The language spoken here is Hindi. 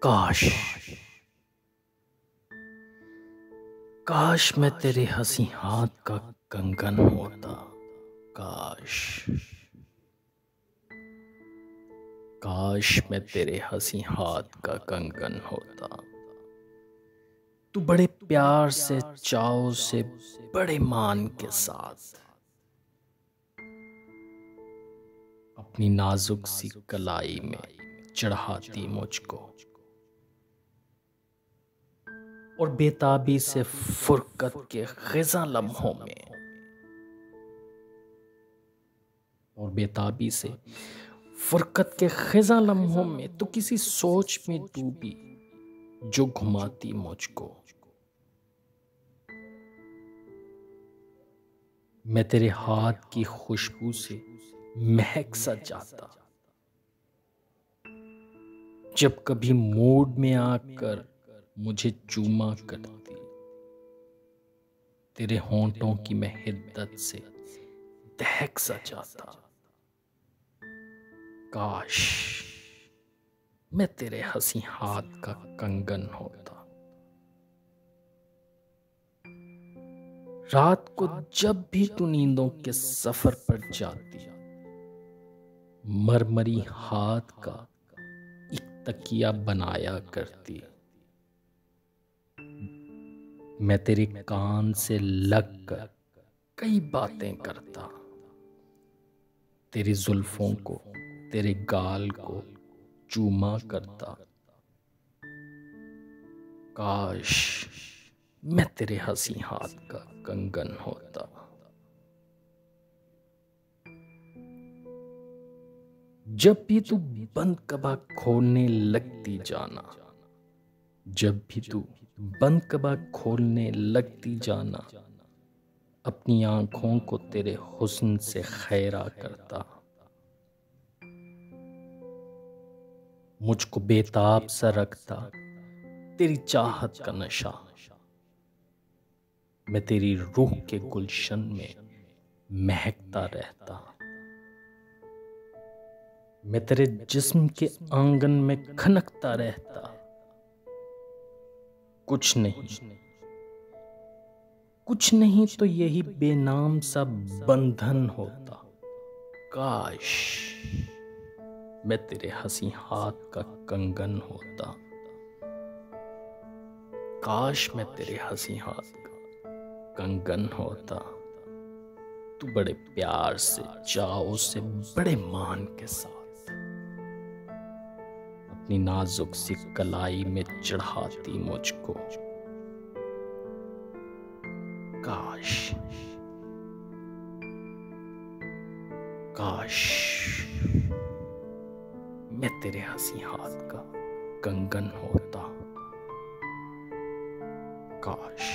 काश काश मैं तेरे हंसी हाथ का कंगन होता। काश काश मैं तेरे हंसी हाथ का कंगन होता। तू बड़े प्यार से, चाव से, बड़े मान के साथ अपनी नाजुक सी कलाई में चढ़ाती मुझको और बेताबी से फुरकत के ख़िज़ा लम्हों में तो किसी सोच में डूबी जो घुमाती मुझको। मैं तेरे हाथ की खुशबू से महक सा जाता जब कभी मूड में आकर मुझे चूमा करती। तेरे होंठों की मैं हिद्दत से दहक सा जाता। काश मैं तेरे हंसी हाथ का कंगन होता। रात को जब भी तू नींदों के सफर पर जाती, मरमरी हाथ का एक तकिया बनाया करती। मैं तेरे कान से लगकर कई बातें करता। तेरी जुल्फों को, तेरे गाल को चूमा करता। काश मैं तेरे हंसी हाथ का कंगन होता। जब भी तू बंद कबाब खोलने लगती जाना, अपनी आंखों को तेरे हुस्न से खैरा करता। मुझको बेताब सा रखता तेरी चाहत का नशा। मैं तेरी रूह के गुलशन में महकता रहता। मैं तेरे जिस्म के आंगन में खनकता रहता। कुछ नहीं तो यही बेनाम सा बंधन होता। काश मैं तेरे हंसी हाथ का कंगन होता। काश मैं तेरे हंसी हाथ का कंगन होता। तू बड़े प्यार से, चाव से, बड़े मान के साथ अपनी नाजुक सी कलाई में चढ़ाती मुझको। काश मैं तेरे हंसी हाथ का कंगन होता। काश।